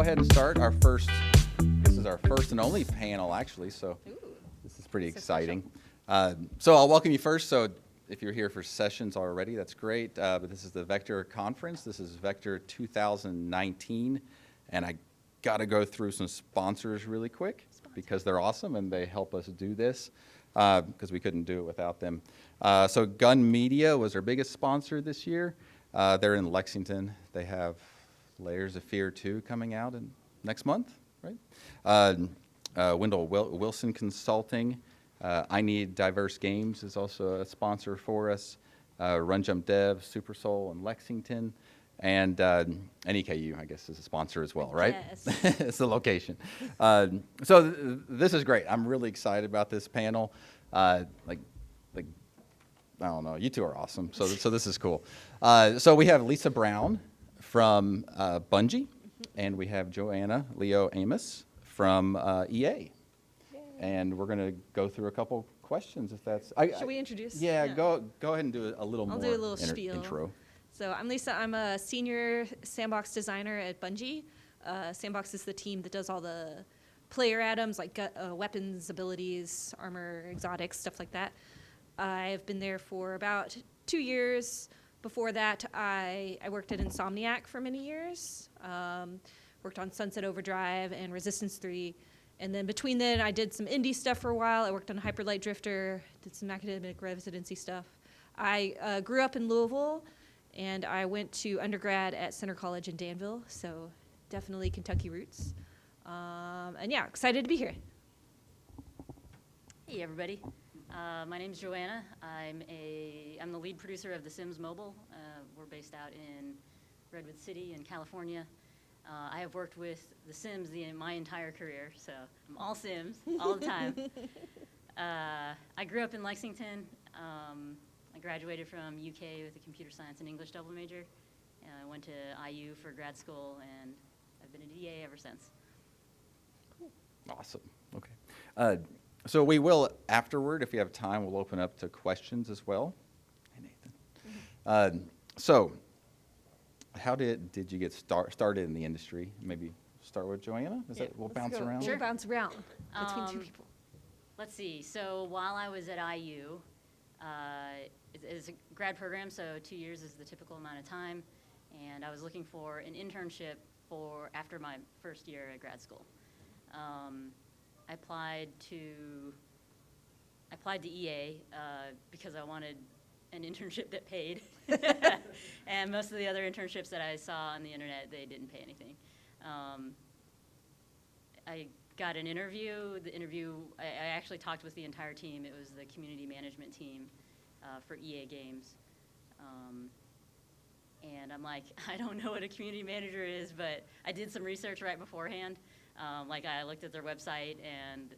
go ahead and start this is our first and only panel, actually, so this is pretty exciting. So I'll welcome you first. So if you're here for sessions already, that's great. But this is the Vector Conference. This is Vector 2019, and I got to go through some sponsors really quick because they're awesome and they help us do this because we couldn't do it without them. So Gun Media was our biggest sponsor this year. They're in Lexington. They have Layers of Fear 2 coming out next month, right? Wendell Wilson Consulting. I Need Diverse Games is also a sponsor for us. RunJumpDev, Super Soul in Lexington. And EKU, I guess, is a sponsor as well, right? Yes. It's the location. So this is great. I'm really excited about this panel. I don't know. You two are awesome. So this is cool. So we have Lisa Brown from Bungie, and we have JoAnna Lio Amos from EA. And we're going to go through a couple questions, if that's... Should we introduce? Yeah, go ahead and do a little more I'll do a little spiel. Intro. So I'm Lisa. I'm a senior sandbox designer at Bungie. Sandbox is the team that does all the player atoms, like weapons, abilities, armor, exotics, stuff like that. I've been there for about 2 years. Before that, I worked at Insomniac for many years. Worked on Sunset Overdrive and Resistance 3. And then between then, I did some indie stuff for a while. I worked on Hyper Light Drifter, did some academic residency stuff. I grew up in Louisville, and I went to undergrad at Center College in Danville, so definitely Kentucky roots. And yeah, excited to be here. Hey everybody, my name is JoAnna. I'm the lead producer of The Sims Mobile. We're based out in Redwood City in California. I have worked with The Sims my entire career, so I'm all Sims all the time. I grew up in Lexington. I graduated from UK with a computer science and English double major. I went to IU for grad school, and I've been at EA ever since. Awesome. Okay. So we will, afterward, if you have time, we'll open up to questions as well. Hey, Nathan. So how did you get started in the industry? Maybe start with JoAnna? We'll bounce around? Sure. We'll bounce around between two people. Let's see. So while I was at IU, it's a grad program, so 2 years is the typical amount of time. And I was looking for an internship after my first year at grad school. I applied to EA because I wanted an internship that paid. And most of the other internships that I saw on the internet, they didn't pay anything. I got an interview. I actually talked with the entire team. It was the community management team for EA Games. And I'm like, I don't know what a community manager is, but I did some research right beforehand. I looked at their website and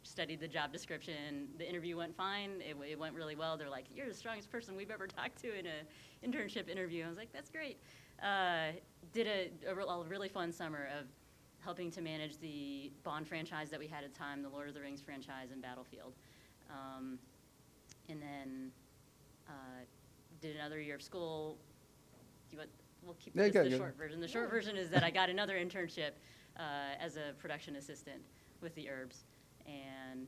studied the job description. The interview went fine. It went really well. They're like, you're the strongest person we've ever talked to in an internship interview. I was like, that's great. Did a really fun summer of helping to manage the Bond franchise that we had at the time, the Lord of the Rings franchise, and Battlefield. And then did another year of school. We'll keep this the short version. The short version is that I got another internship as a production assistant with the Herbs. And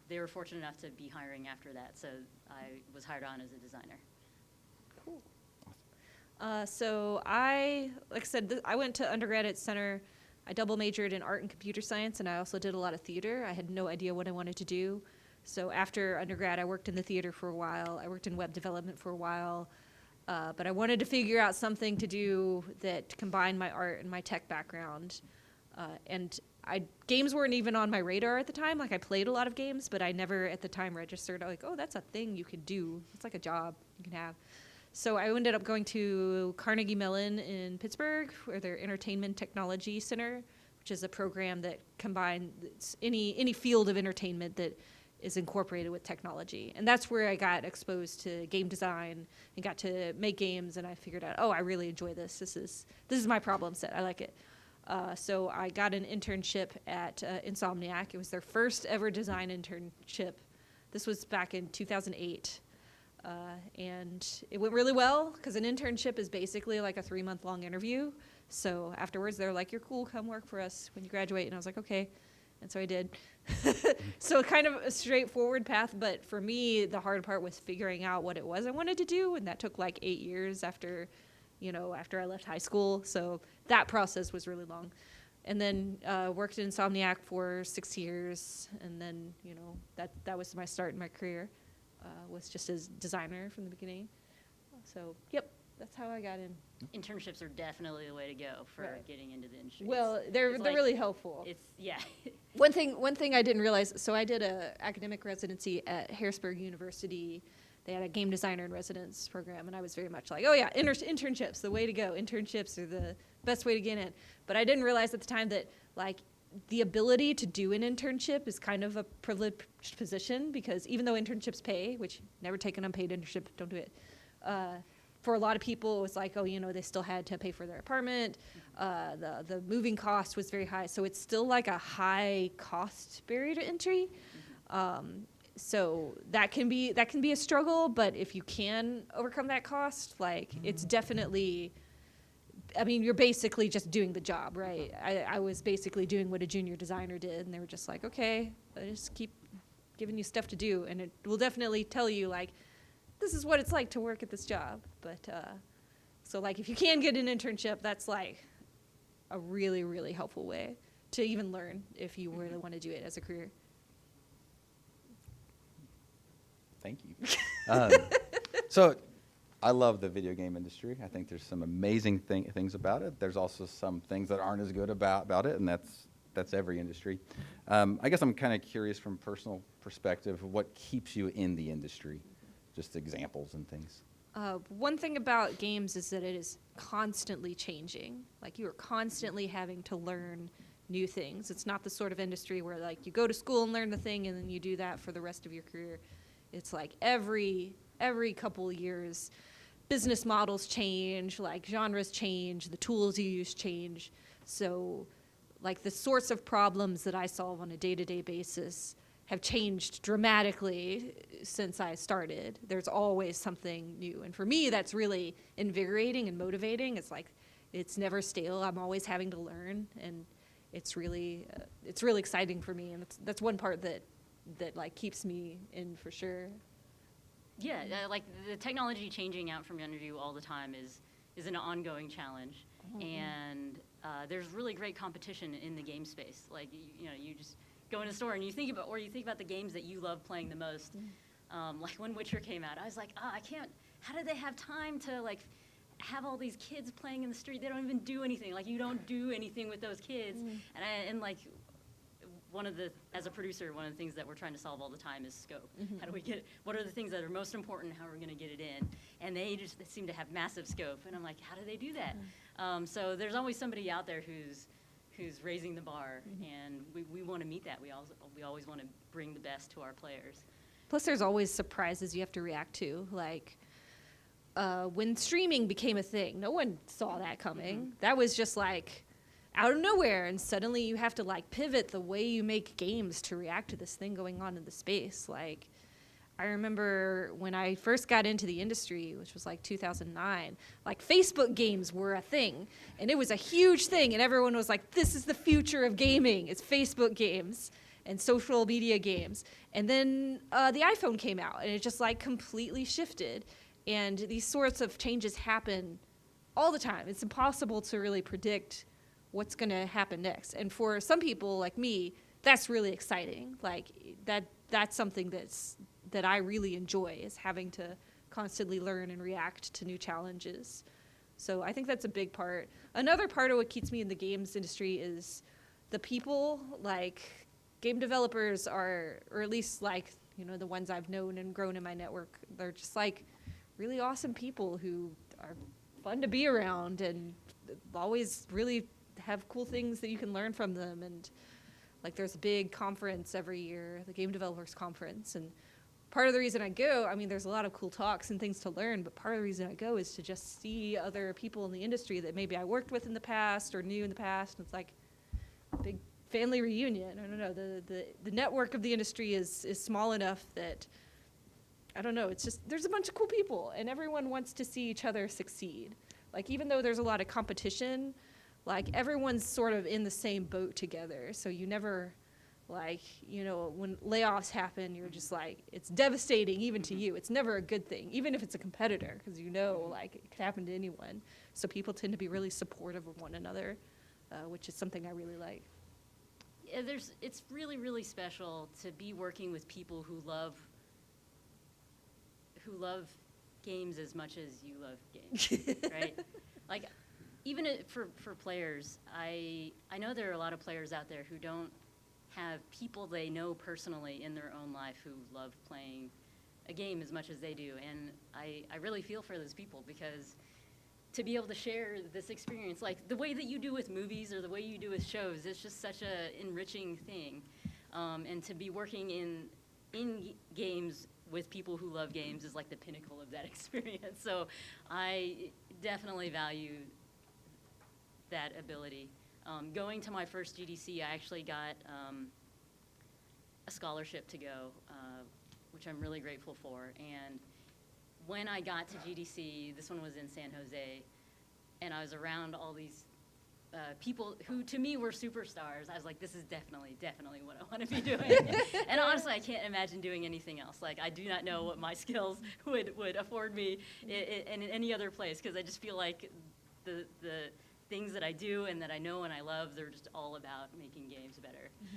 they were fortunate enough to be hiring after that, so I was hired on as a designer. Cool. So like I said, I went to undergrad at Center. I double majored in art and computer science, and I also did a lot of theater. I had no idea what I wanted to do. So after undergrad, I worked in the theater for a while. I worked in web development for a while. But I wanted to figure out something to do that combined my art and my tech background. And games weren't even on my radar at the time. I played a lot of games, but I never at the time registered, oh, that's a thing you could do. It's like a job you can have. So I ended up going to Carnegie Mellon in Pittsburgh, where their Entertainment Technology Center, which is a program that combines any field of entertainment that is incorporated with technology. And that's where I got exposed to game design and got to make games, and I figured out, I really enjoy this. This is my problem set. I like it. So I got an internship at Insomniac. It was their first ever design internship. This was back in 2008. And it went really well because an internship is basically like a 3-month-long interview. So afterwards, they're like, "You're cool, come work for us when you graduate." And I was like, "Okay." And so I did. So kind of a straightforward path, but for me, the hard part was figuring out what it was I wanted to do, and that took like 8 years after I left high school. So that process was really long. And then worked at Insomniac for 6 years, and then that was my start in my career, was just as designer from the beginning. So yep, that's how I got in. Internships are definitely the way to go for Right. getting into the industry. Well, they're like- really helpful. Yeah. One thing I didn't realize. So I did a academic residency at Harrisburg University. They had a game designer in residence program, and I was very much like, "Oh yeah, internships, the way to go. Internships are the best way to get in." But I didn't realize at the time that like the ability to do an internship is kind of a privileged position, because even though internships pay, which never take an unpaid internship, don't do it. For a lot of people, it was like, they still had to pay for their apartment. The moving cost was very high, so it's still like a high cost barrier to entry. So that can be a struggle, but if you can overcome that cost, like it's definitely. I mean, you're basically just doing the job, right? I was basically doing what a junior designer did, and they were just like, "Okay, I just keep giving you stuff to do," and it will definitely tell you like, this is what it's like to work at this job. But so like if you can get an internship, that's like a really, really helpful way to even learn if you were to want to do it as a career. Thank you. So I love the video game industry. I think there's some amazing things about it. There's also some things that aren't as good about it, and that's every industry. I guess I'm kind of curious from personal perspective, what keeps you in the industry? Just examples and things. One thing about games is that it is constantly changing. Like you are constantly having to learn new things. It's not the sort of industry where like you go to school and learn the thing and then you do that for the rest of your career. It's like every couple of years, business models change, like genres change, the tools you use change. So like the sorts of problems that I solve on a day-to-day basis have changed dramatically since I started. There's always something new. And for me, that's really invigorating and motivating. It's like, it's never stale. I'm always having to learn, and it's really exciting for me. And that's one part that like keeps me in for sure. Yeah, like the technology changing out from under you all the time is an ongoing challenge. Mm-hmm. And there's really great competition in the game space. Like, you just go in a store and you think about the games that you love playing the most. Like when Witcher came out, I was like, I can't, how do they have time to like have all these kids playing in the street? They don't even do anything. Like you don't do anything with those kids. And like as a producer, one of the things that we're trying to solve all the time is scope. How do we what are the things that are most important? How are we going to get it in? And they just seem to have massive scope. And I'm like, how do they do that? So there's always somebody out there who's raising the bar, and we want to meet that. We always want to bring the best to our players. Plus, there's always surprises you have to react to. Like when streaming became a thing, no one saw that coming. That was just like out of nowhere, and suddenly you have to like pivot the way you make games to react to this thing going on in the space. Like I remember when I first got into the industry, which was like 2009, like Facebook games were a thing, and it was a huge thing, and everyone was like, this is the future of gaming. It's Facebook games and social media games. And then the iPhone came out, and it just like completely shifted. And these sorts of changes happen all the time. It's impossible to really predict what's going to happen next. And for some people like me, that's really exciting. Like that's something that I really enjoy, is having to constantly learn and react to new challenges. So I think that's a big part. Another part of what keeps me in the games industry is the people. Like game developers are, or at least like, the ones I've known and grown in my network, they're just like really awesome people who are fun to be around and always really have cool things that you can learn from them. And like there's a big conference every year, the Game Developers Conference, and part of the reason I go, I mean, there's a lot of cool talks and things to learn, but part of the reason I go is to just see other people in the industry that maybe I worked with in the past or knew in the past. And it's like a big family reunion. I don't know. The network of the industry is small enough that I don't know, it's just, there's a bunch of cool people, and everyone wants to see each other succeed. Like, even though there's a lot of competition, like, everyone's sort of in the same boat together. So you never, like, you know, when layoffs happen, you're just like, it's devastating even to you. It's never a good thing, even if it's a competitor, because you know, like, it could happen to anyone. So people tend to be really supportive of one another, which is something I really like. Yeah, it's really, really special to be working with people who love games as much as you love games, right? Like, even for players, I know there are a lot of players out there who don't have people they know personally in their own life who love playing a game as much as they do. And I really feel for those people, because to be able to share this experience, like the way that you do with movies or the way you do with shows, it's just such a enriching thing. And to be working in games with people who love games is like the pinnacle of that experience. So I definitely value that ability. Going to my first GDC, I actually got a scholarship to go, which I'm really grateful for. And when I got to GDC, this one was in San Jose, and I was around all these people who to me were superstars. I was like, this is definitely what I want to be doing. And honestly, I can't imagine doing anything else. Like, I do not know what my skills would afford me in any other place, because I just feel like the things that I do and that I know and I love, they're just all about making games better. Mm-hmm.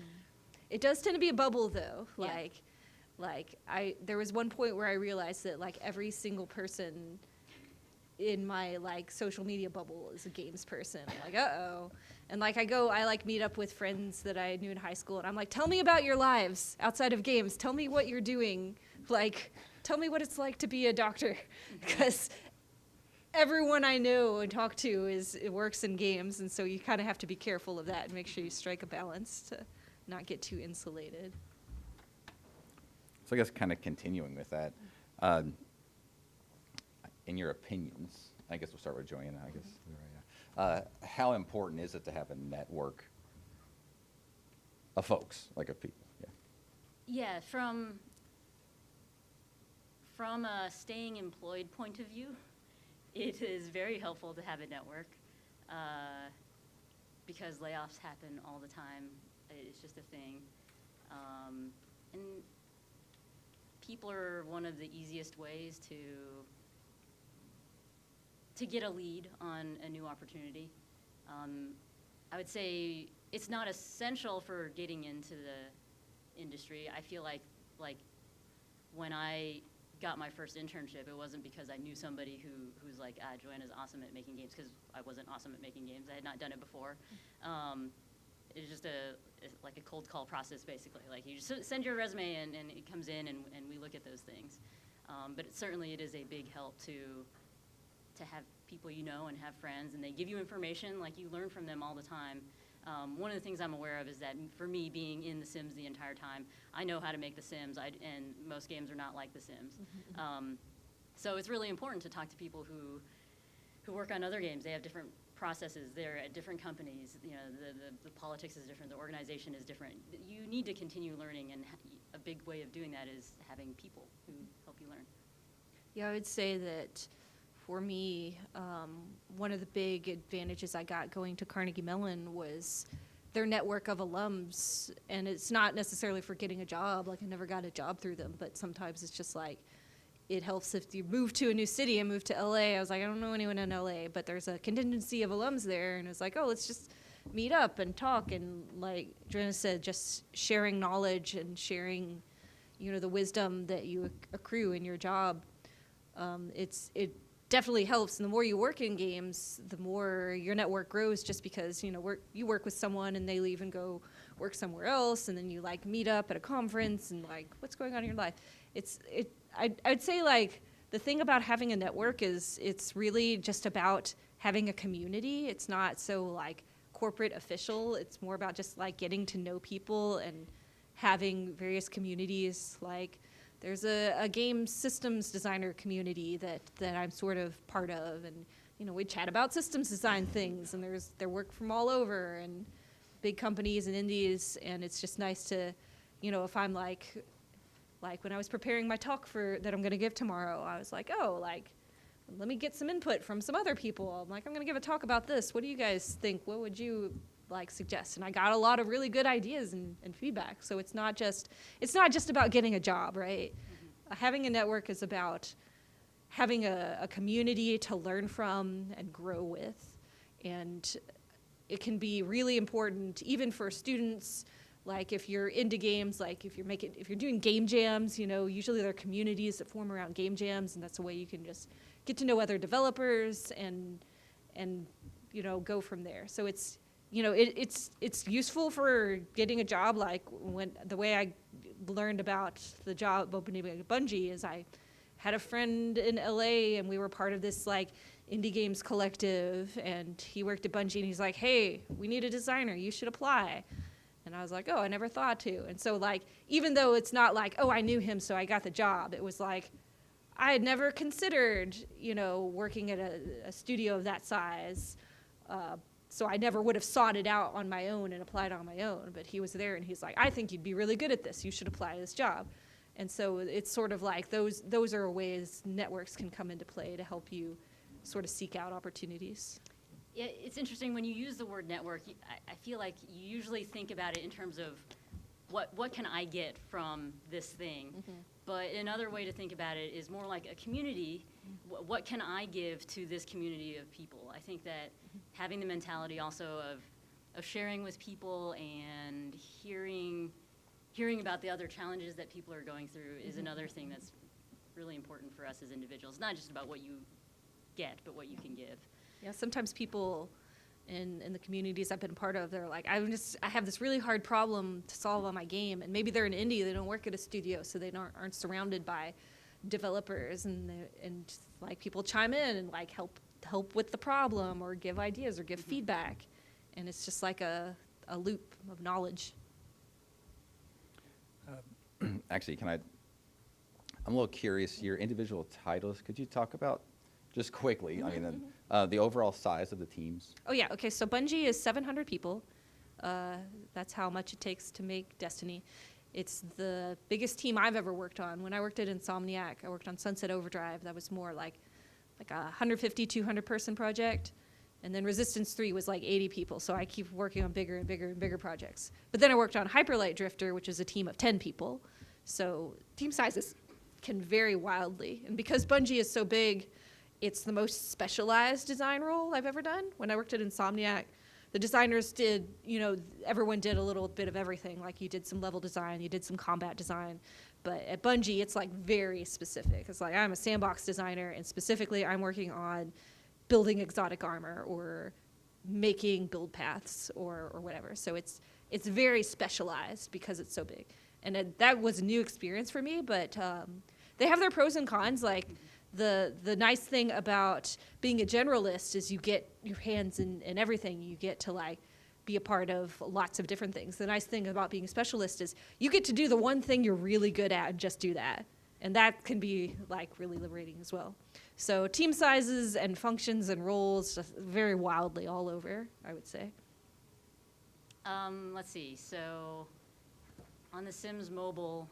It does tend to be a bubble, though. Yeah. There was one point where I realized that, like, every single person in my, like, social media bubble is a games person. I'm like, uh-oh. And, like, I like meet up with friends that I knew in high school, and I'm like, tell me about your lives outside of games. Tell me what you're doing. Like, tell me what it's like to be a doctor. Because everyone I know and talk to it works in games, and so you kind of have to be careful of that and make sure you strike a balance to not get too insulated. So I guess kind of continuing with that, in your opinions, I guess we'll start with JoAnna, I guess. How important is it to have a network of folks, like of people? Yeah, from a staying employed point of view, it is very helpful to have a network, because layoffs happen all the time. It's just a thing. And people are one of the easiest ways to get a lead on a new opportunity. I would say it's not essential for getting into the industry. I feel like when I got my first internship, it wasn't because I knew somebody who's like, JoAnna's awesome at making games, because I wasn't awesome at making games. I had not done it before. It's just like a cold call process, basically. Like, you just send your resume and it comes in, and we look at those things. But certainly it is a big help to have people you know and have friends, and they give you information. Like, you learn from them all the time. One of the things I'm aware of is that for me, being in The Sims the entire time, I know how to make The Sims, and most games are not like The Sims. So it's really important to talk to people who work on other games. They have different processes. They're at different companies. You know, the politics is different. The organization is different. You need to continue learning, and a big way of doing that is having people who help you learn. Yeah, I would say that for me, one of the big advantages I got going to Carnegie Mellon was their network of alums. And it's not necessarily for getting a job. Like, I never got a job through them, but sometimes it's just like, it helps if you move to a new city. I moved to LA. I was like, I don't know anyone in LA, but there's a contingency of alums there. And it was like, oh, let's just meet up and talk. And like JoAnna said, just sharing knowledge and sharing, you know, the wisdom that you accrue in your job. It definitely helps. And the more you work in games, the more your network grows, just because, you know, you work with someone and they leave and go work somewhere else. And then you like meet up at a conference and like, what's going on in your life? I'd say, like, the thing about having a network is it's really just about having a community. It's not so, like, corporate official. It's more about just, like, getting to know people and having various communities. Like, there's a game systems designer community that I'm sort of part of. And, you know, we chat about systems design things. And their work from all over and big companies and indies. And it's just nice to, you know, if I'm, like, Like when I was preparing my talk that I'm going to give tomorrow, I was like, oh, like, let me get some input from some other people. I'm like, I'm going to give a talk about this. What do you guys think? What would you like suggest? And I got a lot of really good ideas and feedback. So it's not just about getting a job, right? Having a network is about having a community to learn from and grow with. And it can be really important even for students. Like if you're into games, like if you're doing game jams, you know, usually there are communities that form around game jams, and that's a way you can just get to know other developers and you know, go from there. So it's, you know, it's useful for getting a job. Like the way I learned about the job opening at Bungie is I had a friend in LA and we were part of this like indie games collective, and he worked at Bungie and he's like, hey, we need a designer, you should apply. And I was like, oh, I never thought to. And so like, even though it's not like, oh, I knew him so I got the job, it was like, I had never considered, you know, working at a studio of that size. So I never would have sought it out on my own and applied on my own. But he was there and he's like, I think you'd be really good at this. You should apply to this job. And so it's sort of like those are ways networks can come into play to help you sort of seek out opportunities. Yeah, it's interesting when you use the word network. I feel like you usually think about it in terms of what can I get from this thing. Mm-hmm. But another way to think about it is more like a community. What can I give to this community of people? I think that having the mentality also of sharing with people and hearing about the other challenges that people are going through is another thing that's really important for us as individuals. Not just about what you get, but what you can give. Yeah, sometimes people in the communities I've been part of, they're like, I have this really hard problem to solve on my game, and maybe they're an indie, they don't work at a studio, so they aren't surrounded by developers, and like people chime in and like help with the problem or give ideas or give feedback, and it's just like a loop of knowledge. Actually, I'm a little curious, your individual titles, could you talk about just quickly, I mean, the overall size of the teams? Oh yeah, okay, so Bungie is 700 people. That's how much it takes to make Destiny. It's the biggest team I've ever worked on. When I worked at Insomniac, I worked on Sunset Overdrive. That was more like a 150, 200 person project. And then Resistance 3 was like 80 people, so I keep working on bigger and bigger and bigger projects. But then I worked on Hyperlight Drifter, which is a team of 10 people. So team sizes can vary wildly. And because Bungie is so big, it's the most specialized design role I've ever done. When I worked at Insomniac, the designers did, you know, everyone did a little bit of everything. Like you did some level design, you did some combat design. But at Bungie, it's like very specific. It's like I'm a sandbox designer, and specifically I'm working on building exotic armor or making build paths or whatever. So it's very specialized because it's so big. And that was a new experience for me, but they have their pros and cons. Like the nice thing about being a generalist is you get your hands in everything. You get to like be a part of lots of different things. The nice thing about being a specialist is you get to do the one thing you're really good at and just do that. And that can be like really liberating as well. So team sizes and functions and roles just very wildly all over, I would say. Let's see. So on The Sims Mobile,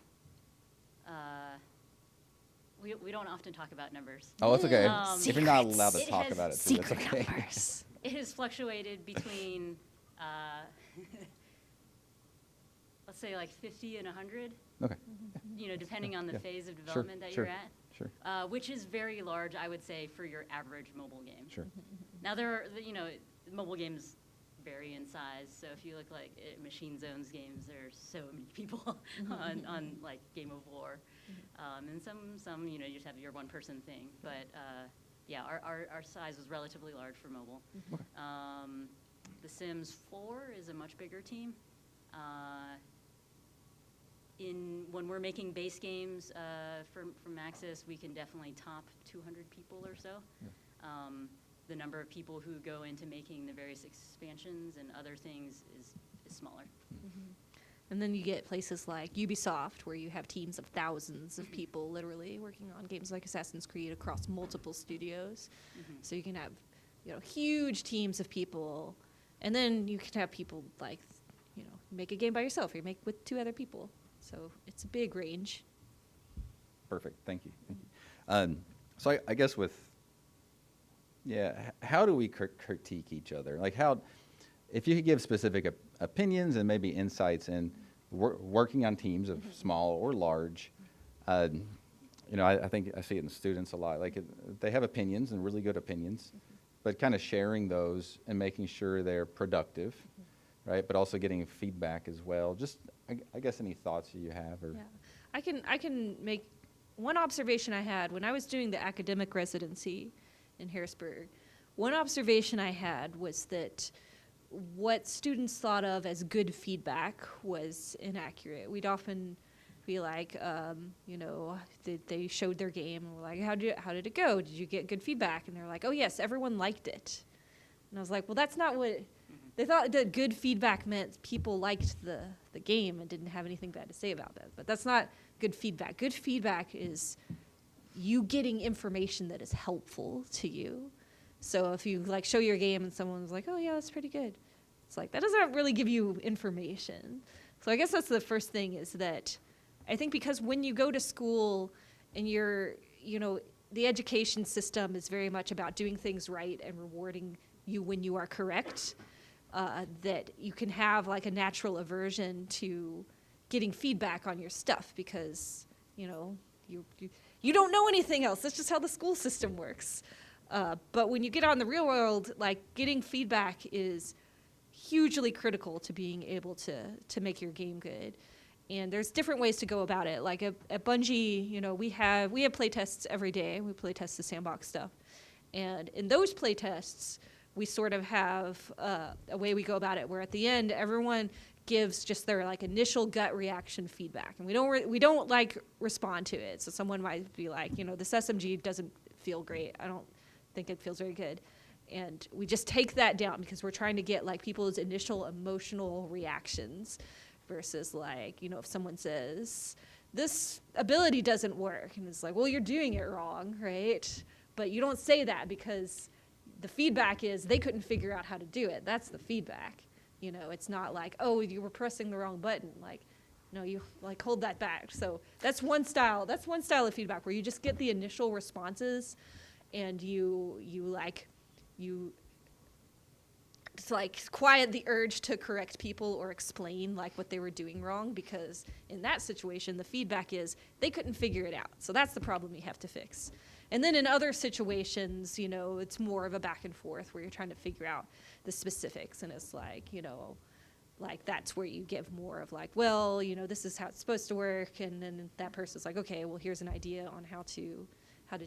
we don't often talk about numbers. Oh, it's okay. If you're not allowed to It talk has about it, too, that's Secret okay. numbers. It has fluctuated between, let's say like 50 and 100, Okay. you know, depending on the Yeah. phase of Sure, development that sure, you're at. Sure. Which is very large, I would say, for your average mobile game. Sure. Now there are, you know, mobile games vary in size. So if you look like at Machine Zone's games, there's so many people on like Game of War, and some you know you just have your one person thing. But yeah, our size was relatively large for mobile. Okay. The Sims 4 is a much bigger team. When we're making base games for Maxis, we can definitely top 200 people or so. Yeah. The number of people who go into making the various expansions and other things is smaller. And then you get places like Ubisoft, where you have teams of thousands of people literally working on games like Assassin's Creed across multiple studios. So you can have, you know, huge teams of people. And then you can have people like, you know, make a game by yourself or you make with 2 other people. So it's a big range. Perfect. Thank you. So I guess how do we critique each other? Like if you could give specific opinions and maybe insights in working on teams of small or large, I think I see it in students a lot. Like they have opinions and really good opinions, but kind of sharing those and making sure they're productive, right? But also getting feedback as well. Just, I guess, any thoughts you have? Or Yeah, I can make one observation I had when I was doing the academic residency in Harrisburg. One observation I had was that what students thought of as good feedback was inaccurate. We'd often be like, they showed their game and we're like, how did it go? Did you get good feedback? And they're like, oh yes, everyone liked it. And I was like, well, that's not what they thought. That good feedback meant people liked the game and didn't have anything bad to say about it. But that's not good feedback. Good feedback is you getting information that is helpful to you. So if you like show your game and someone's like, oh yeah, that's pretty good, it's like that doesn't really give you information. So I guess that's the first thing, is that I think because when you go to school and the education system is very much about doing things right and rewarding you when you are correct, that you can have like a natural aversion to getting feedback on your stuff because, you don't know anything else. That's just how the school system works. But when you get out in the real world, like getting feedback is hugely critical to being able to make your game good. And there's different ways to go about it. Like at Bungie, we have play tests every day. We play test the sandbox stuff. And in those play tests, we sort of have a way we go about it where at the end, everyone gives just their like initial gut reaction feedback. And we don't like respond to it. So someone might be like, this SMG doesn't feel great. I don't think it feels very good. And we just take that down because we're trying to get like people's initial emotional reactions versus like, if someone says, this ability doesn't work, and it's like, well, you're doing it wrong, right? But you don't say that because the feedback is they couldn't figure out how to do it. That's the feedback. It's not like, oh, you were pressing the wrong button. Like, no, you like hold that back. So that's one style. That's one style of feedback where you just get the initial responses and you just like quiet the urge to correct people or explain like what they were doing wrong, because in that situation the feedback is they couldn't figure it out. So that's the problem you have to fix. And then in other situations, it's more of a back and forth where you're trying to figure out the specifics, and it's like, like that's where you give more of like, well, this is how it's supposed to work, and then that person's like, okay, well, here's an idea on how to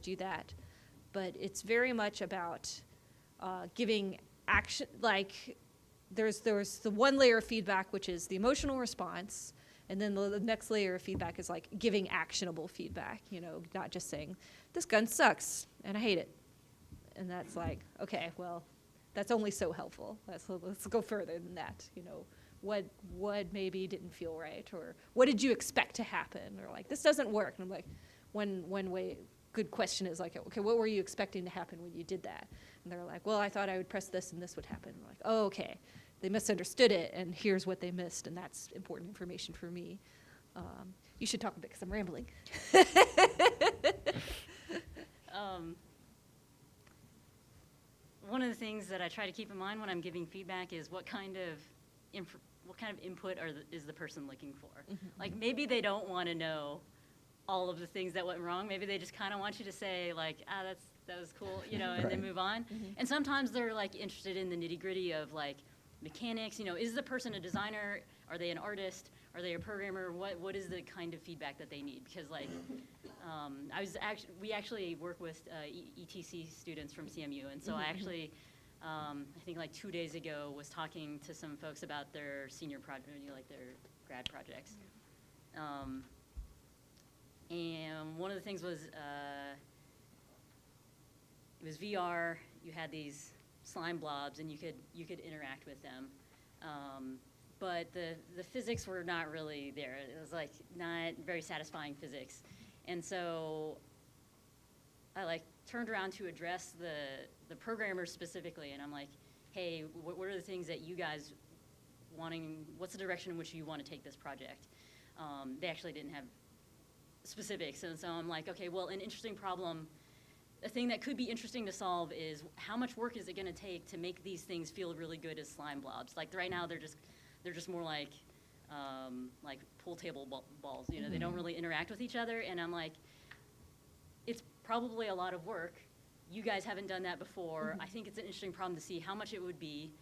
do that. But it's very much about giving action. Like there's the one layer of feedback, which is the emotional response, and then the next layer of feedback is like giving actionable feedback, not just saying, this gun sucks and I hate it. And that's like, okay, well, that's only so helpful. Let's go further than that. What maybe didn't feel right, or what did you expect to happen, or like, this doesn't work. And I'm like, one way good question is like, okay, what were you expecting to happen when you did that? And they're like, well, I thought I would press this and this would happen. I'm like, oh, okay. They misunderstood it, and here's what they missed, and that's important information for me. You should talk a bit because I'm rambling. One of the things that I try to keep in mind when I'm giving feedback is what kind of input is the person looking for. Mm-hmm. Like maybe they don't want to know all of the things that went wrong. Maybe they just kind of want you to say like, that was cool, and right. then move on. Mm-hmm. And sometimes they're like interested in the nitty gritty of like mechanics. Is the person a designer? Are they an artist? Are they a programmer? What is the kind of feedback that they need? Because like, we actually work with ETC students from CMU, and so I actually, I think like 2 days ago was talking to some folks about their senior project, like their grad projects. And one of the things was, it was VR. You had these slime blobs, and you could interact with them. But the physics were not really there. It was like not very satisfying physics. And so I like turned around to address the programmers specifically, and I'm like, hey, what are the things that you guys what's the direction in which you want to take this project? They actually didn't have specifics. And so I'm like, okay, well, an interesting problem, a thing that could be interesting to solve is how much work is it going to take to make these things feel really good as slime blobs? Like right now, they're just more like pool table balls. You know, they don't really interact with each other. And I'm like, it's probably a lot of work. You guys haven't done that before. I think it's an interesting problem to see how much it would be.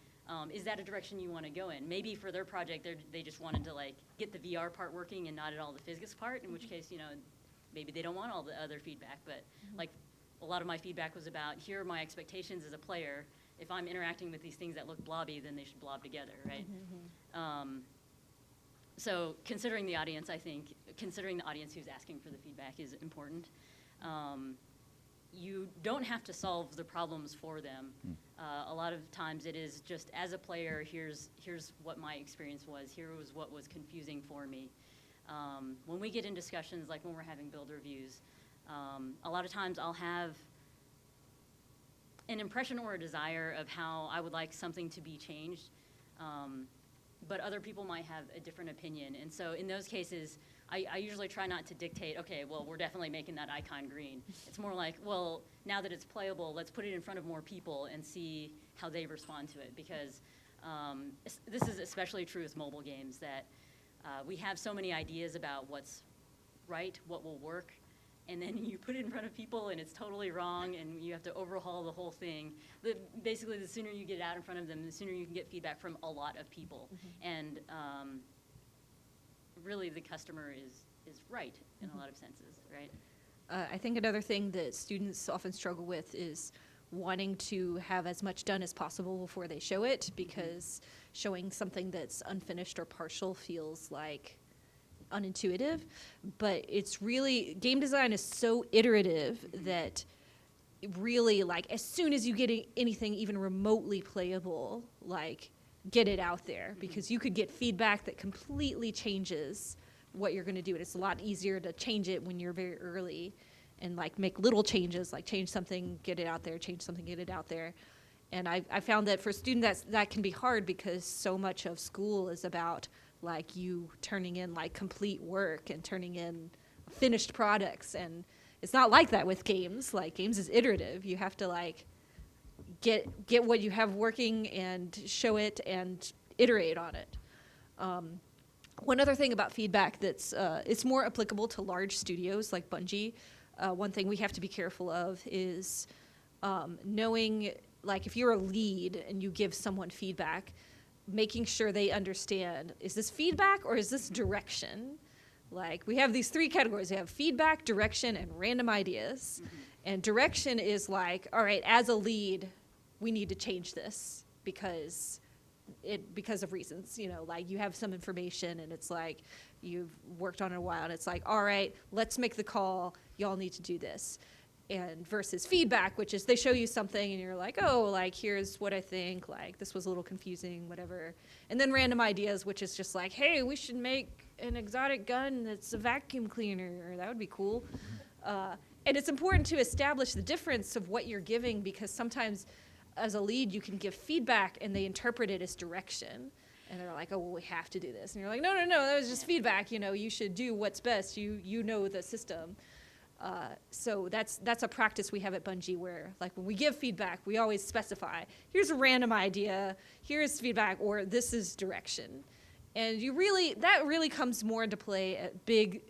Is that a direction you want to go in? Maybe for their project, they just wanted to like get the VR part working and not at all the physics part, in which case, you know, maybe they don't want all the other feedback. But like a lot of my feedback was about, here are my expectations as a player. If I'm interacting with these things that look blobby, then they should blob together, right? So considering the audience, I think, considering the audience who's asking for the feedback is important. You don't have to solve the problems for them. A lot of times it is just, as a player, here's what my experience was. Here was what was confusing for me. When we get in discussions, like when we're having build reviews, a lot of times I'll have an impression or a desire of how I would like something to be changed, but other people might have a different opinion. And so in those cases, I usually try not to dictate, okay, well, we're definitely making that icon green. It's more like, well, now that it's playable, let's put it in front of more people and see how they respond to it. Because this is especially true with mobile games, that we have so many ideas about what's right, what will work, and then you put it in front of people and it's totally wrong and you have to overhaul the whole thing. Basically, the sooner you get it out in front of them, the sooner you can get feedback from a lot of people. And really the customer is right in a lot of senses, right? I think another thing that students often struggle with is wanting to have as much done as possible before they show it, because showing something that's unfinished or partial feels like unintuitive. But it's really, game design is so iterative that really, like, as soon as you get anything even remotely playable, like, get it out there, because you could get feedback that completely changes what you're going to do. And it's a lot easier to change it when you're very early and like make little changes, like change something, get it out there, change something, get it out there. And I found that for students that can be hard, because so much of school is about like you turning in like complete work and turning in finished products. And it's not like that with games. Like games is iterative. You have to like get what you have working and show it and iterate on it. One other thing about feedback that's it's more applicable to large studios like Bungie. One thing we have to be careful of is knowing, like, if you're a lead and you give someone feedback, making sure they understand, is this feedback or is this direction? Like, we have these three categories. We have feedback, direction, and random ideas. And direction is like, all right, as a lead, we need to change this because of reasons, you know, like you have some information and it's like you've worked on it a while and it's like, all right, let's make the call, y'all need to do this. And versus feedback, which is they show you something and you're like, oh, like here's what I think, like this was a little confusing, whatever. And then random ideas, which is just like, hey, we should make an exotic gun that's a vacuum cleaner, or that would be cool. And it's important to establish the difference of what you're giving, because sometimes as a lead, you can give feedback and they interpret it as direction. And they're like, oh, well, we have to do this. And you're like, no, that was just feedback. You know, you should do what's best. You know the system. So that's a practice we have at Bungie where, like, when we give feedback, we always specify, here's a random idea, here's feedback, or this is direction. And that really comes more into play at big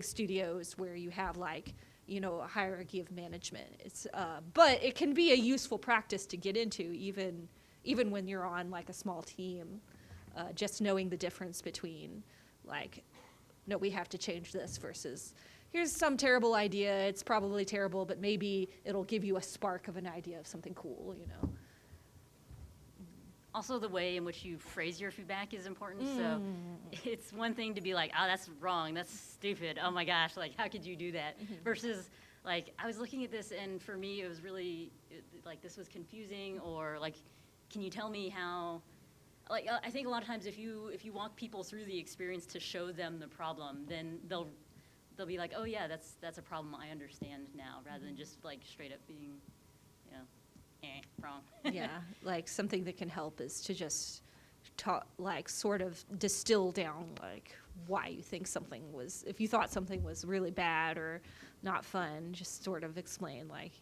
studios where you have, like, you know, a hierarchy of management. It's but it can be a useful practice to get into, even when you're on like a small team. Just knowing the difference between, like, no, we have to change this versus here's some terrible idea. It's probably terrible, but maybe it'll give you a spark of an idea of something cool, you know. Also, the way in which you phrase your feedback is important. So it's one thing to be like, oh, that's wrong, that's stupid, oh my gosh, like, how could you do that? Versus, like, I was looking at this, and for me, it was really, like, this was confusing, or, like, can you tell me how, like, I think a lot of times if you walk people through the experience to show them the problem, then they'll be like, oh, yeah, that's a problem I understand now, rather than just, like, straight up being, you know, wrong. Yeah, like something that can help is to just sort of distill down like why you think something was, if you thought something was really bad or not fun, just sort of explain like,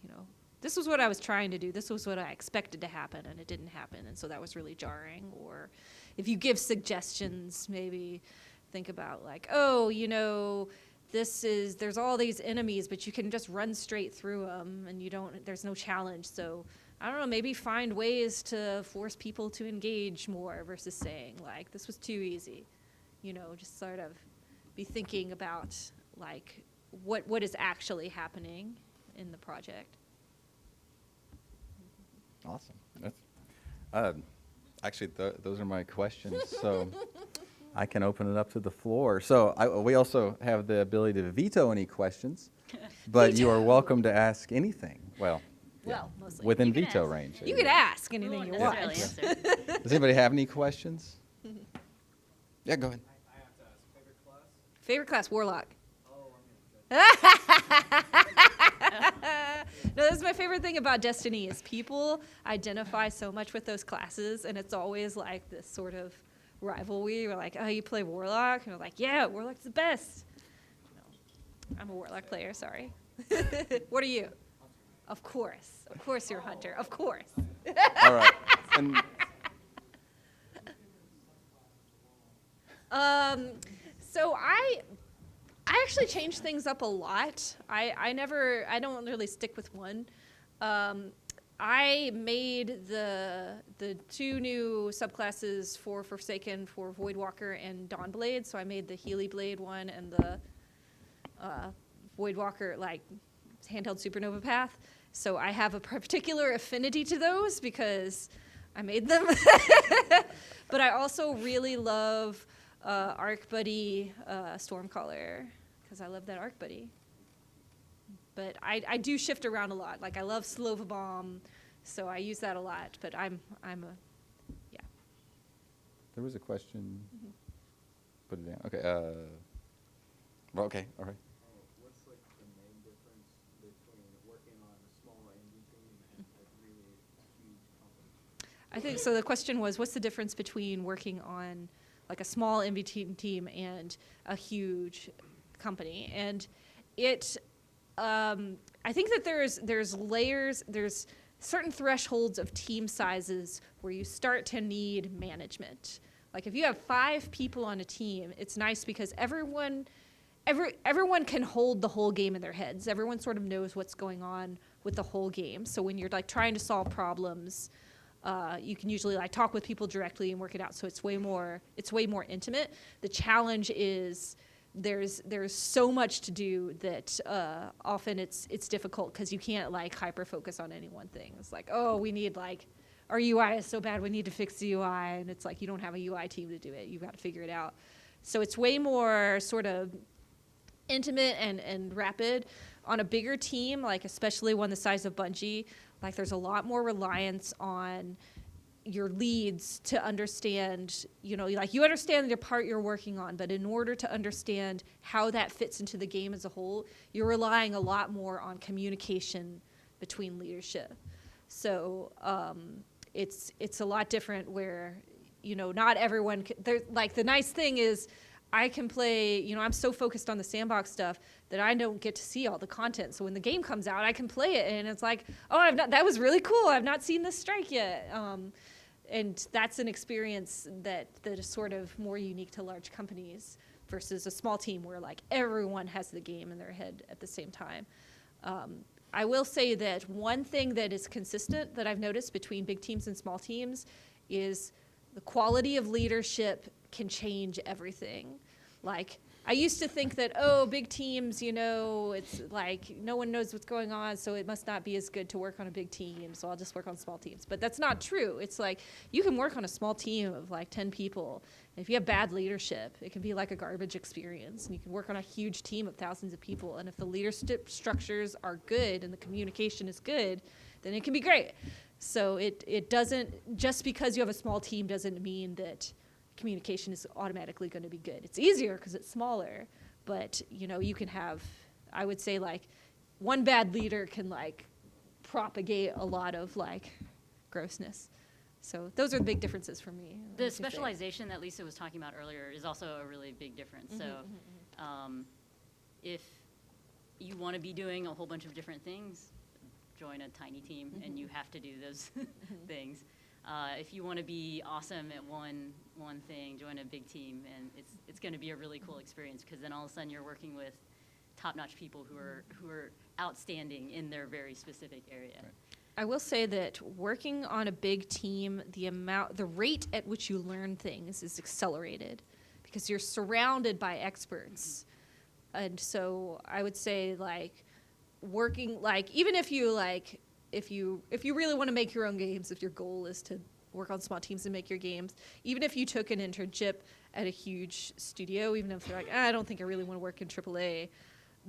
this was what I was trying to do, this was what I expected to happen, and it didn't happen, and so that was really jarring. Or if you give suggestions, maybe think about like, there's all these enemies, but you can just run straight through them, and there's no challenge. So I don't know, maybe find ways to force people to engage more versus saying like, this was too easy. Just sort of be thinking about like what is actually happening in the project. Awesome. Actually, those are my questions. So I can open it up to the floor. So we also have the ability to veto any questions, but you are welcome to ask anything. Well, Mostly. within You can veto ask. range. You could ask We anything won't you want. necessarily answer. Does anybody have any questions? Yeah, go ahead. I have to ask, favorite class? Favorite class, Warlock. Oh, I'm No, this is my favorite thing about Destiny is people identify so much with those classes, and it's always like this sort of rivalry. We're like, oh, you play Warlock? And we're like, yeah, Warlock's the best. No, I'm a Warlock player, sorry. What are you? Of course. Of course you're a Hunter. Of course. All right. And So I actually change things up a lot. I don't really stick with one. I made the two new subclasses for Forsaken for Voidwalker and Dawnblade. So I made the Healy Blade one and the Voidwalker like handheld supernova path. So I have a particular affinity to those because I made them. But I also really love Arc Buddy Stormcaller because I love that Arc Buddy. But I do shift around a lot. Like I love Slova Bomb, so I use that a lot. But I'm yeah. there was a question. Put it down. Okay. Well, okay. All right. What's like the main difference between working on a small indie team and a really huge company? I think so. The question was, what's the difference between working on like a small MVT team and a huge company? And I think that there's layers, there's certain thresholds of team sizes where you start to need management. Like if you have 5 people on a team, it's nice because everyone can hold the whole game in their heads. Everyone sort of knows what's going on with the whole game. So when you're like trying to solve problems, you can usually like talk with people directly and work it out. So it's way more intimate. The challenge is there's so much to do that often it's difficult because you can't like hyper focus on any one thing. It's like, oh, we need like our UI is so bad, we need to fix the UI, and it's like you don't have a UI team to do it. You've got to figure it out. So it's way more sort of intimate and rapid. On a bigger team, like especially one the size of Bungie, like there's a lot more reliance on your leads to understand, like you understand the part you're working on, but in order to understand how that fits into the game as a whole, you're relying a lot more on communication between leadership. So it's a lot different where, not everyone, like the nice thing is I can play, I'm so focused on the sandbox stuff that I don't get to see all the content. So when the game comes out, I can play it and it's like, oh, that was really cool. I've not seen this strike yet. And that's an experience that is sort of more unique to large companies versus a small team where like everyone has the game in their head at the same time. I will say that one thing that is consistent that I've noticed between big teams and small teams is the quality of leadership can change everything. Like I used to think that, big teams, it's like no one knows what's going on, so it must not be as good to work on a big team, so I'll just work on small teams. But that's not true. It's like you can work on a small team of like 10 people. And if you have bad leadership, it can be like a garbage experience. And you can work on a huge team of thousands of people. And if the leadership structures are good and the communication is good, then it can be great. So it doesn't, just because you have a small team doesn't mean that communication is automatically going to be good. It's easier because it's smaller, but you can have, I would say like one bad leader can like propagate a lot of like grossness. So those are the big differences for me. What would The you say? specialization that Lisa was talking about earlier is also a really big difference. So if you want to be doing a whole bunch of different things, join a tiny team and you have to do those things. If you want to be awesome at one thing, join a big team, and it's going to be a really cool experience, because then all of a sudden you're working with top-notch people who are outstanding in their very specific area. Right. I will say that working on a big team, the rate at which you learn things is accelerated because you're surrounded by experts. And so I would say, like, working, like, even if you really want to make your own games, if your goal is to work on small teams and make your games, even if you took an internship at a huge studio, even if you're like, I don't think I really want to work in AAA,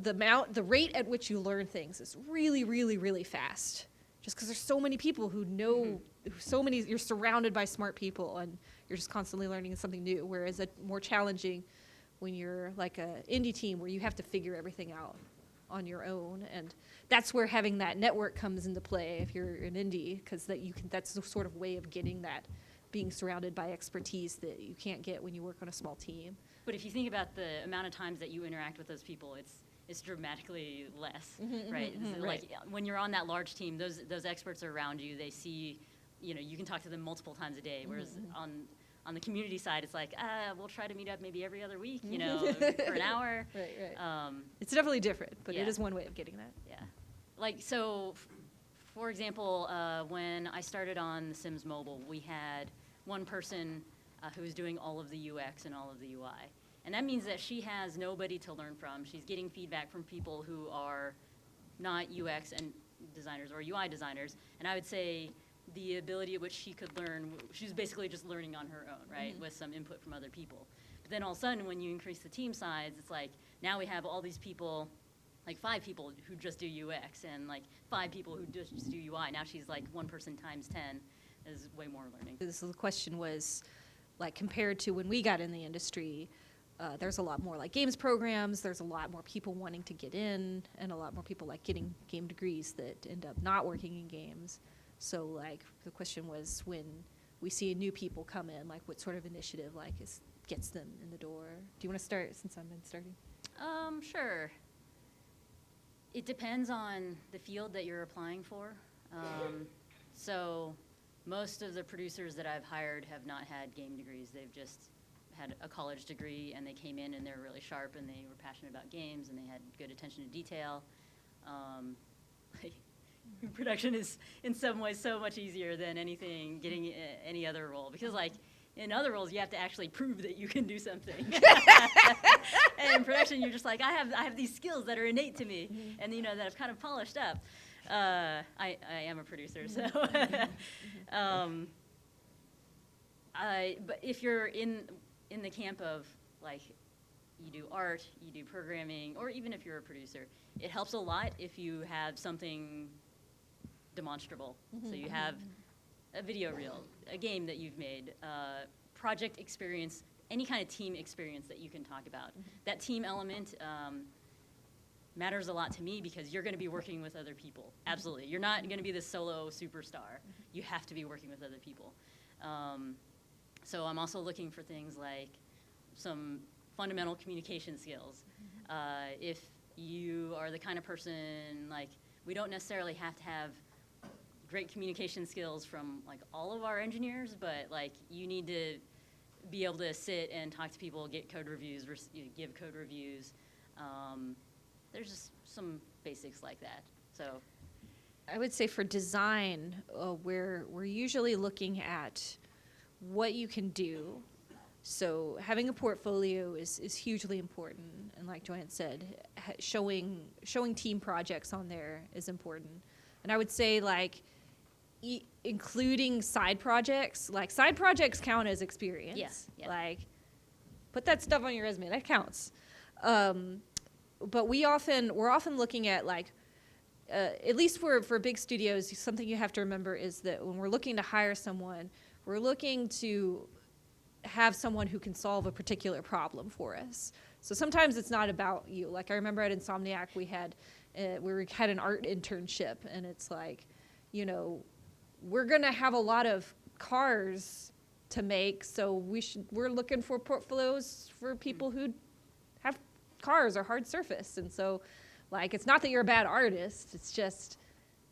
the rate at which you learn things is really, really, really fast. Just because there's so many people who know, you're surrounded by smart people, and you're just constantly learning something new. Whereas it's more challenging when you're like a indie team where you have to figure everything out on your own, and that's where having that network comes into play if you're an indie, because that's the sort of way of getting that, being surrounded by expertise that you can't get when you work on a small team. But if you think about the amount of times that you interact with those people, it's dramatically less, right? So, like, when you're on that large team, those experts are around you. They see, you can talk to them multiple times a day. Whereas on the community side, it's like, we'll try to meet up maybe every other week, for an hour. Right. It's definitely different, but yeah. it is one way of getting that. Yeah. Like, so, for example, when I started on The Sims Mobile, we had one person who was doing all of the UX and all of the UI. And that means that she has nobody to learn from. She's getting feedback from people who are not UX and designers or UI designers. And I would say the ability at which she could learn, she was basically just learning on her own, right, with some input from other people. But then all of a sudden, when you increase the team size, it's like now we have all these people, like 5 people who just do UX and like 5 people who just do UI. Now she's like 1 person times 10 is way more learning. The question was, like, compared to when we got in the industry, there's a lot more like games programs, there's a lot more people wanting to get in, and a lot more people like getting game degrees that end up not working in games. So, like, the question was, when we see new people come in, like, what sort of initiative gets them in the door? Do you want to start, since I'm starting? Sure. It depends on the field that you're applying for. So most of the producers that I've hired have not had game degrees. They've just had a college degree, and they came in and they were really sharp, and they were passionate about games, and they had good attention to detail. Production is in some ways so much easier than getting any other role, because like in other roles you have to actually prove that you can do something. And in production you're just like, I have these skills that are innate to me, and that I've kind of polished up. I am a producer, so but if you're in the camp of, like, you do art, you do programming, or even if you're a producer, it helps a lot if you have something demonstrable. So you have a video reel, a game that you've made, project experience, any kind of team experience that you can talk about. That team element matters a lot to me, because you're going to be working with other people. Absolutely. You're not going to be the solo superstar. You have to be working with other people. So I'm also looking for things like some fundamental communication skills. If you are the kind of person, like, we don't necessarily have to have great communication skills from, like, all of our engineers, but, like, you need to be able to sit and talk to people, get code reviews, give code reviews. There's just some basics like that. So I would say for design, we're usually looking at what you can do. So having a portfolio is hugely important, and like JoAnna said, showing team projects on there is important. And I would say, like, including side projects, like, side projects count as experience. Yeah. Like, put that stuff on your resume, that counts. But we're often looking at, like, at least for big studios, something you have to remember is that when we're looking to hire someone, we're looking to have someone who can solve a particular problem for us. So sometimes it's not about you. Like, I remember at Insomniac we had an art internship, and it's like, we're going to have a lot of cars to make, so we're looking for portfolios for people who have cars or hard surface. And so, like, it's not that you're a bad artist, it's just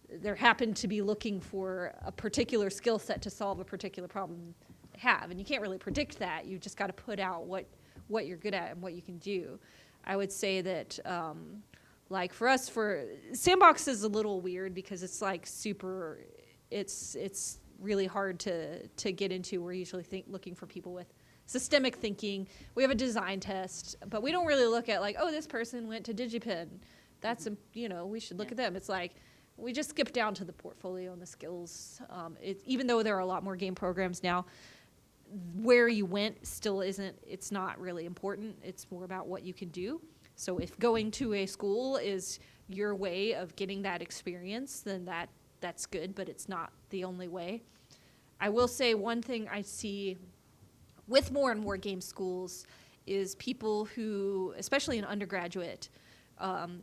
there happen to be looking for a particular skill set to solve a particular problem they have. And you can't really predict that. You just got to put out what you're good at and what you can do. I would say that, like, for us, Sandbox is a little weird because it's like it's really hard to get into. We're usually looking for people with systemic thinking. We have a design test, but we don't really look at like, oh, this person went to DigiPen. That's, we should look at them. It's like, we just skip down to the portfolio and the skills. Even though there are a lot more game programs now, where you went still it's not really important. It's more about what you can do. So if going to a school is your way of getting that experience, then that's good, but it's not the only way. I will say one thing I see with more and more game schools is people who, especially in undergraduate,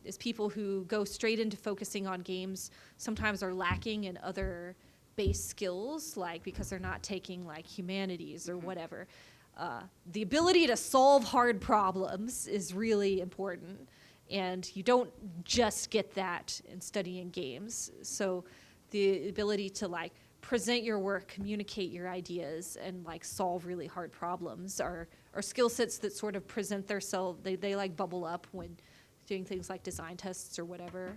is people who go straight into focusing on games sometimes are lacking in other base skills, like because they're not taking like humanities or whatever. The ability to solve hard problems is really important, and you don't just get that in studying games. So the ability to like present your work, communicate your ideas, and like solve really hard problems are skill sets that sort of present themselves. They like bubble up when doing things like design tests or whatever.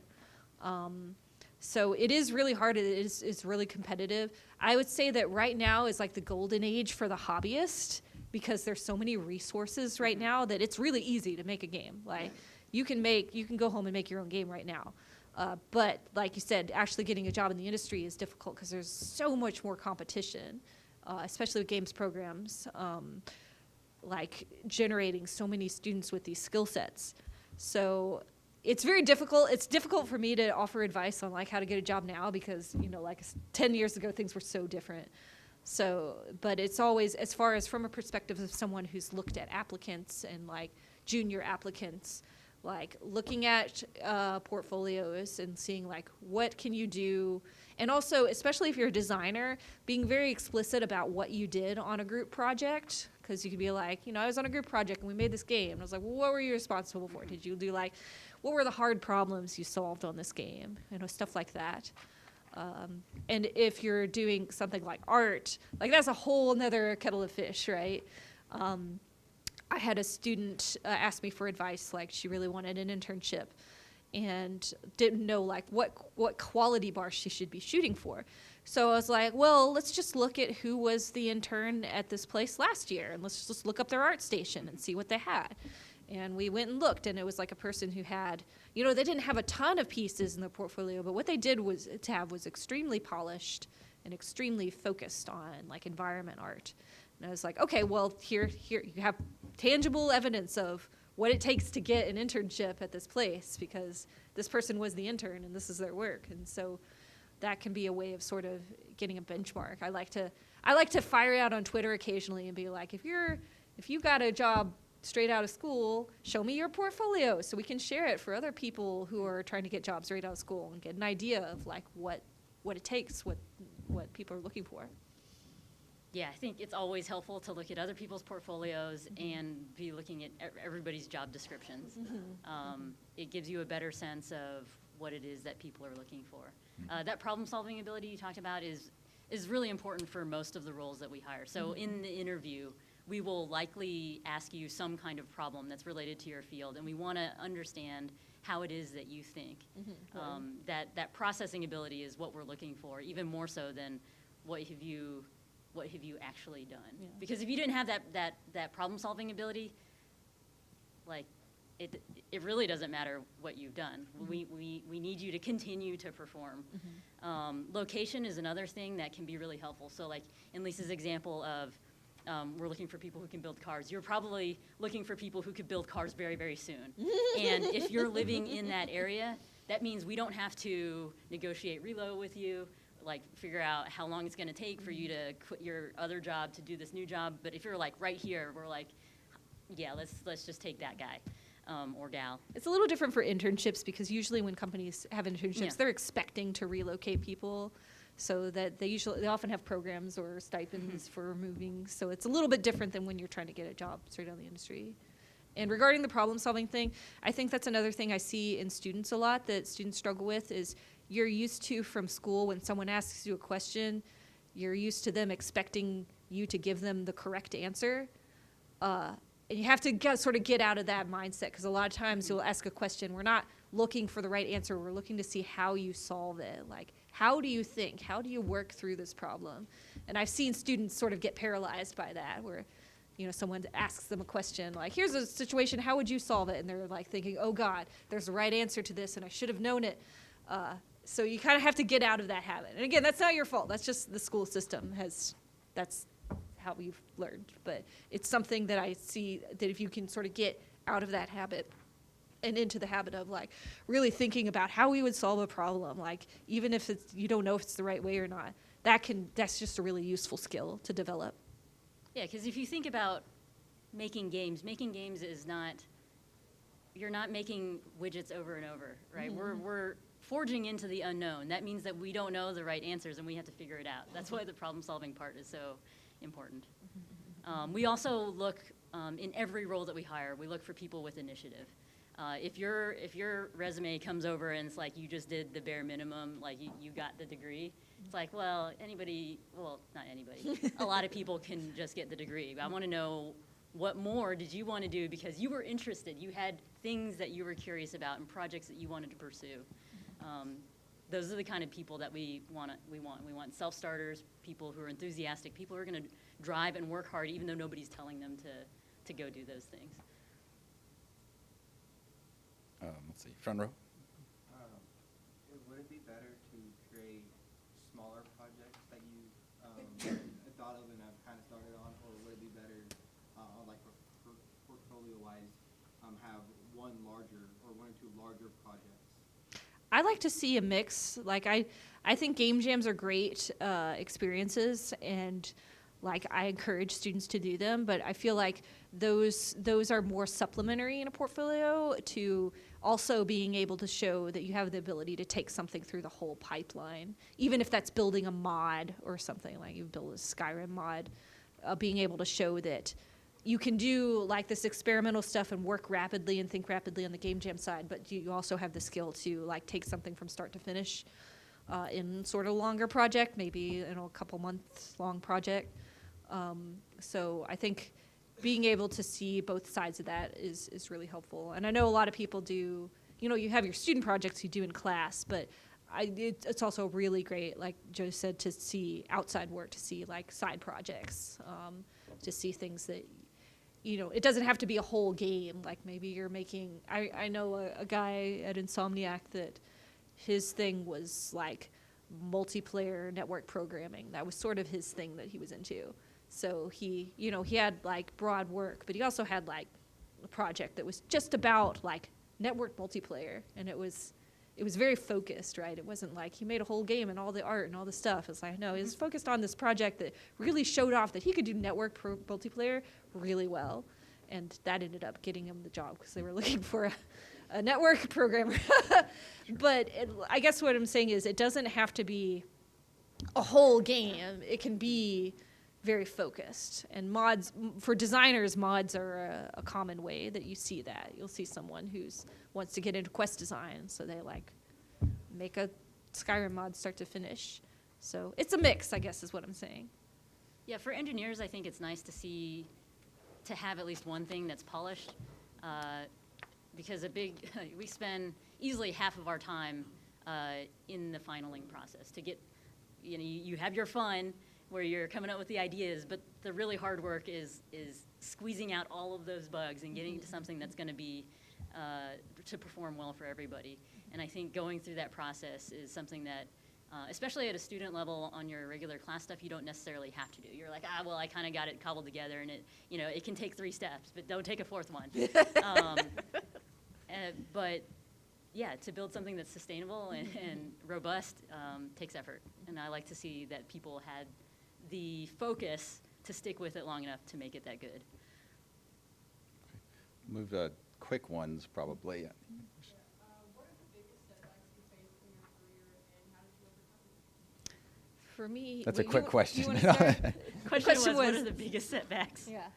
So it is really hard. It's really competitive. I would say that right now is like the golden age for the hobbyist, because there's so many resources right now that it's really easy to make a game. Like you can go home and make your own game right now. But like you said, actually getting a job in the industry is difficult because there's so much more competition, especially with games programs, like generating so many students with these skill sets. So it's very difficult. It's difficult for me to offer advice on like how to get a job now because, like 10 years ago, things were so different. So, but it's always, as far as from a perspective of someone who's looked at applicants and like junior applicants, like looking at portfolios and seeing like what can you do, and also especially if you're a designer, being very explicit about what you did on a group project, because you could be like, I was on a group project and we made this game, and I was like, well, what were you responsible for? Did you do like, what were the hard problems you solved on this game? Stuff like that. And if you're doing something like art, like that's a whole nother kettle of fish, right? I had a student ask me for advice, like she really wanted an internship and didn't know like what quality bar she should be shooting for. So I was like, well, let's just look at who was the intern at this place last year, and let's just look up their art station and see what they had. And we went and looked, and it was like a person who had, they didn't have a ton of pieces in their portfolio, but what they did was extremely polished and extremely focused on like environment art. And I was like, okay, well, here you have tangible evidence of what it takes to get an internship at this place, because this person was the intern and this is their work. And so that can be a way of sort of getting a benchmark. I like to fire out on Twitter occasionally and be like, if you got a job straight out of school, show me your portfolio so we can share it for other people who are trying to get jobs straight out of school and get an idea of like what it takes, what people are looking for. Yeah, I think it's always helpful to look at other people's portfolios and be looking at everybody's job descriptions. It gives you a better sense of what it is that people are looking for. That problem-solving ability you talked about is really important for most of the roles that we hire. So in the interview, we will likely ask you some kind of problem that's related to your field, and we want to understand how it is that you think. That processing ability is what we're looking for, even more so than what have you actually done. Yeah. Because if you didn't have that problem-solving ability, like it really doesn't matter what you've done. We need you to continue to perform. Location is another thing that can be really helpful. So like in Lisa's example of we're looking for people who can build cars. You're probably looking for people who could build cars very, very soon. And if you're living in that area, that means we don't have to negotiate reload with you, like figure out how long it's going to take for you to quit your other job to do this new job. But if you're like right here, we're like, yeah, let's just take that guy or gal. It's a little different for internships because usually when companies have internships, they're expecting to relocate people so that they often have programs or stipends for moving. So it's a little bit different than when you're trying to get a job straight out of the industry. And regarding the problem solving thing, I think that's another thing I see in students a lot that students struggle with is you're used to from school when someone asks you a question, you're used to them expecting you to give them the correct answer. And you have to sort of get out of that mindset because a lot of times you'll ask a question, we're not looking for the right answer, we're looking to see how you solve it. Like, how do you think? How do you work through this problem? And I've seen students sort of get paralyzed by that where someone asks them a question like, here's a situation, how would you solve it? And they're like thinking, oh God, there's a right answer to this and I should have known it. So you kind of have to get out of that habit. And again, that's not your fault. That's just the school system that's how we've learned. But it's something that I see that if you can sort of get out of that habit and into the habit of like really thinking about how we would solve a problem, like even if you don't know if it's the right way or not, that's just a really useful skill to develop. Yeah, because if you think about making games is not, you're not making widgets over and over, right? We're forging into the unknown. That means that we don't know the right answers and we have to figure it out. That's why the problem solving part is so important. We also look, in every role that we hire, we look for people with initiative. If your resume comes over and it's like you just did the bare minimum, like you got the degree, it's like, well, not anybody. A lot of people can just get the degree. But I want to know what more did you want to do because you were interested. You had things that you were curious about and projects that you wanted to pursue. Those are the kind of people that we want. We want self-starters, people who are enthusiastic, people who are going to drive and work hard even though nobody's telling them to go do those things. Let's see, front row. Would it be better to create smaller projects that you thought of and have kind of started on, or would it be better, like portfolio-wise, have one or two larger projects? I like to see a mix. Like I think game jams are great experiences, and like I encourage students to do them. But I feel like those are more supplementary in a portfolio to also being able to show that you have the ability to take something through the whole pipeline, even if that's building a mod or something like you build a Skyrim mod. Being able to show that you can do like this experimental stuff and work rapidly and think rapidly on the game jam side, but you also have the skill to like take something from start to finish in sort of a longer project, maybe in a couple months long project. So I think being able to see both sides of that is really helpful. And I know a lot of people do, you have your student projects you do in class, but it's also really great, like Joe said, to see outside work, to see like side projects, to see things that, it doesn't have to be a whole game. Like maybe you're making, I know a guy at Insomniac that his thing was like multiplayer network programming. That was sort of his thing that he was into. So he had like broad work, but he also had like a project that was just about like network multiplayer, and it was very focused, right? It wasn't like he made a whole game and all the art and all the stuff. It's like, no, he was focused on this project that really showed off that he could do network multiplayer really well, and that ended up getting him the job because they were looking for a network programmer. But I guess what I'm saying is it doesn't have to be a whole game. It can be very focused. And mods, for designers, mods are a common way that you see that. You'll see someone who wants to get into quest design, so they like make a Skyrim mod start to finish. So it's a mix, I guess, is what I'm saying. Yeah, for engineers, I think it's nice to have at least one thing that's polished, because we spend easily half of our time in the finaling process to get, you have your fun where you're coming up with the ideas, but the really hard work is squeezing out all of those bugs and getting to something that's going to be to perform well for everybody. And I think going through that process is something that, especially at a student level on your regular class stuff, you don't necessarily have to do. You're like, well, I kind of got it cobbled together, and it can take 3 steps, but don't take a 4th one. But yeah, to build something that's sustainable and robust takes effort. And I like to see that people had the focus to stick with it long enough to make it that good. Move to quick ones, probably. What are the biggest setbacks you faced in your career, and how did you overcome them? For me, That's a well, quick you question. wanna start? Question was, what are the biggest setbacks? Yeah,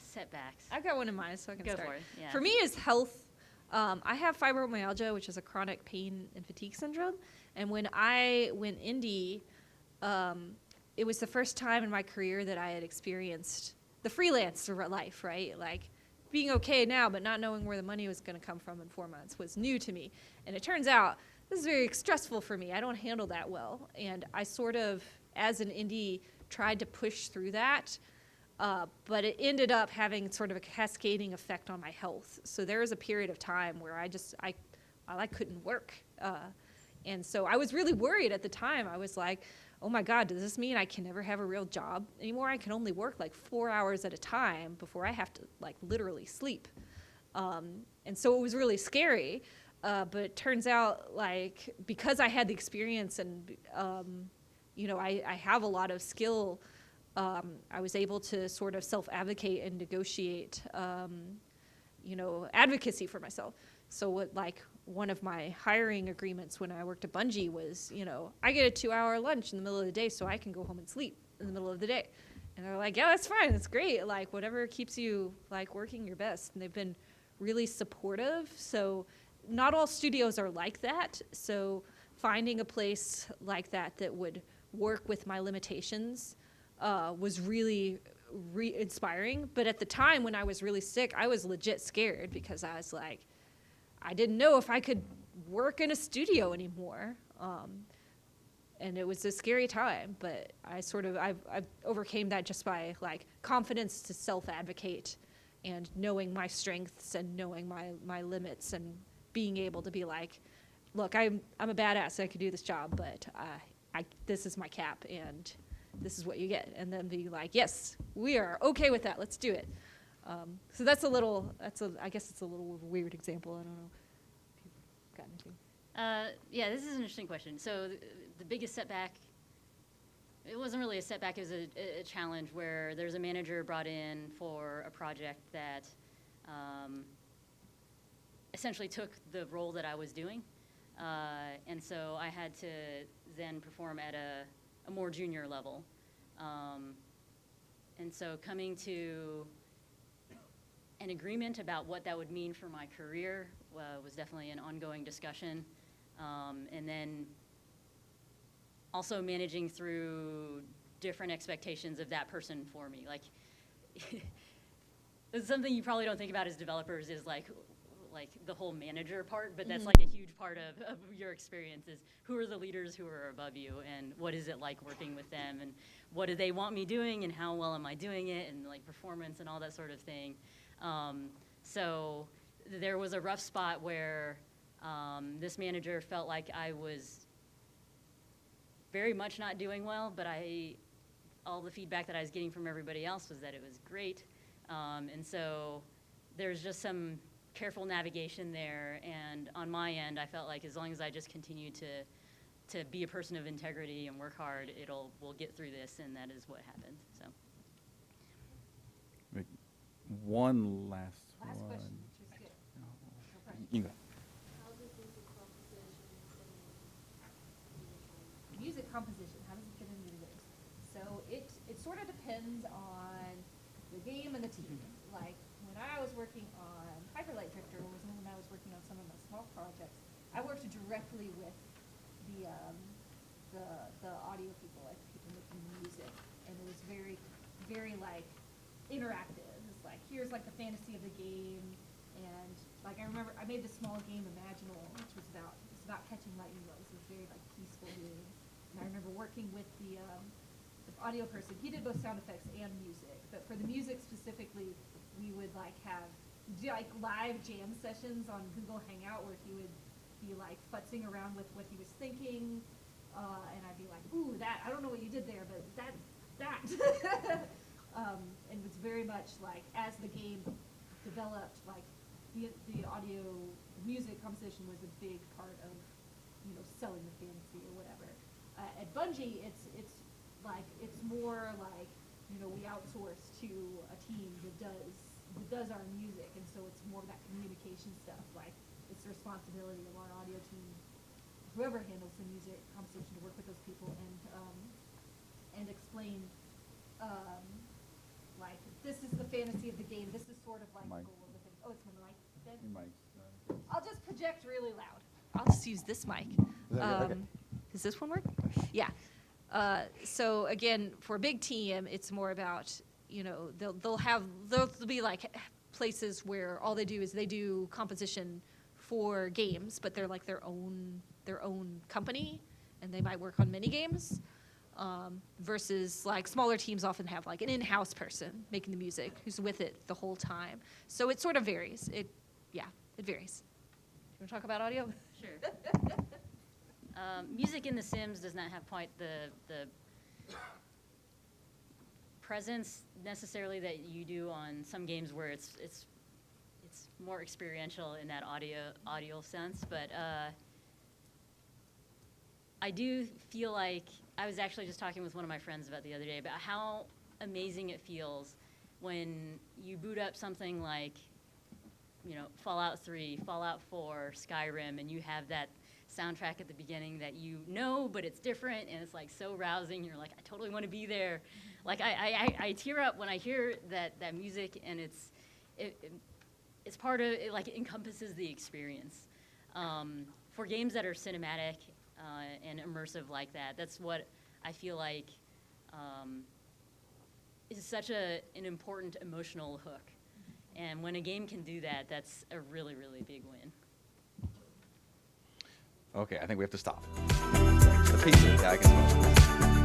Setbacks. I've got one in mind, so I can Go start. for it, yeah. For me, is health. I have fibromyalgia, which is a chronic pain and fatigue syndrome. And when I went indie, it was the first time in my career that I had experienced the freelance life, right? Like being okay now, but not knowing where the money was going to come from in 4 months was new to me. And it turns out this is very stressful for me. I don't handle that well. And I sort of, as an indie, tried to push through that. But it ended up having sort of a cascading effect on my health. So there was a period of time where I couldn't work. And so I was really worried at the time. I was like, oh my God, does this mean I can never have a real job anymore? I can only work like 4 hours at a time before I have to like literally sleep. And so it was really scary. But it turns out like, because I had the experience and, I have a lot of skill, I was able to sort of self-advocate and negotiate, advocacy for myself. So one of my hiring agreements when I worked at Bungie was, I get a 2-hour lunch in the middle of the day so I can go home and sleep in the middle of the day. And they're like, yeah, that's fine. That's great. Like whatever keeps you like working your best. And they've been really supportive. So not all studios are like that. So finding a place like that that would work with my limitations was really inspiring. But at the time when I was really sick, I was legit scared because I was like, I didn't know if I could work in a studio anymore. And it was a scary time, but I've overcame that just by like confidence to self-advocate and knowing my strengths and knowing my limits and being able to be like, look, I'm a badass, I could do this job, but this is my cap and this is what you get. And then be like, yes, we are okay with that, let's do it. So I guess it's a little weird example. I don't know if you've got anything. Yeah, this is an interesting question. So the biggest setback, it wasn't really a setback, it was a challenge where there's a manager brought in for a project that essentially took the role that I was doing. And so I had to then perform at a more junior level. And so coming to an agreement about what that would mean for my career was definitely an ongoing discussion. And then also managing through different expectations of that person for me. Like, it's something you probably don't think about as developers is like the whole manager part, but that's like a huge part of your experience is who are the leaders who are above you and what is it like working with them and what do they want me doing and how well am I doing it and like performance and all that sort of thing. So there was a rough spot where this manager felt like I was very much not doing well, but all the feedback that I was getting from everybody else was that it was great. And so there's just some careful navigation there, and on my end, I felt like as long as I just continue to be a person of integrity and work hard, we'll get through this, and that is what happened. So. One last one. question, which is good. You go. Music composition, how does it fit into the games? So it sort of depends on the game and the team. Like when I was working on Hyperlight Drifter, or when I was working on some of my small projects, I worked directly with the audio people, like people making music, and it was very, very like interactive. It's like here's like the fantasy of the game, and like I remember I made this small game Imaginal, which was about catching lightning bugs. It was very like peaceful game. And I remember working with the audio person. He did both sound effects and music, but for the music specifically, we would like do like live jam sessions on Google Hangout where he would be like futzing around with what he was thinking, and I'd be like, ooh, that, I don't know what you did there, but that. And it's very much like as the game developed, like the audio music composition was a big part of selling the fantasy or whatever. At Bungie, it's more like we outsource to a team that does our music, and so it's more of that communication stuff. Like it's the responsibility of our audio team to whoever handles the music composition to work with those people and explain, like, this is the fantasy of the game. This is sort of like Mic. the goal of the thing. Oh, it's my mic. Dead? Your mic's, I'll just project really loud. I'll just use this mic. Okay. Does this one work? Yeah. So again, for a big team, it's more about, you know, there'll be like places where all they do is they do composition for games, but they're like their own company, and they might work on mini games. Versus like smaller teams often have like an in-house person making the music who's with it the whole time. So it sort of varies. It varies. You want to talk about audio? Sure. Music in The Sims does not have quite the presence necessarily that you do on some games where it's more experiential in that audio sense. But I do feel like I was actually just talking with one of my friends about the other day about how amazing it feels when you boot up something like, you know, Fallout 3, Fallout 4, Skyrim, and you have that soundtrack at the beginning that you know, but it's different, and it's like so rousing. You're like, I totally want to be there. Like I tear up when I hear that music, and it's part of it, like it encompasses the experience. For games that are cinematic and immersive like that, that's what I feel like is such an important emotional hook. And when a game can do that, that's a really, really big win. Okay, I think we have to stop. The pizza guy can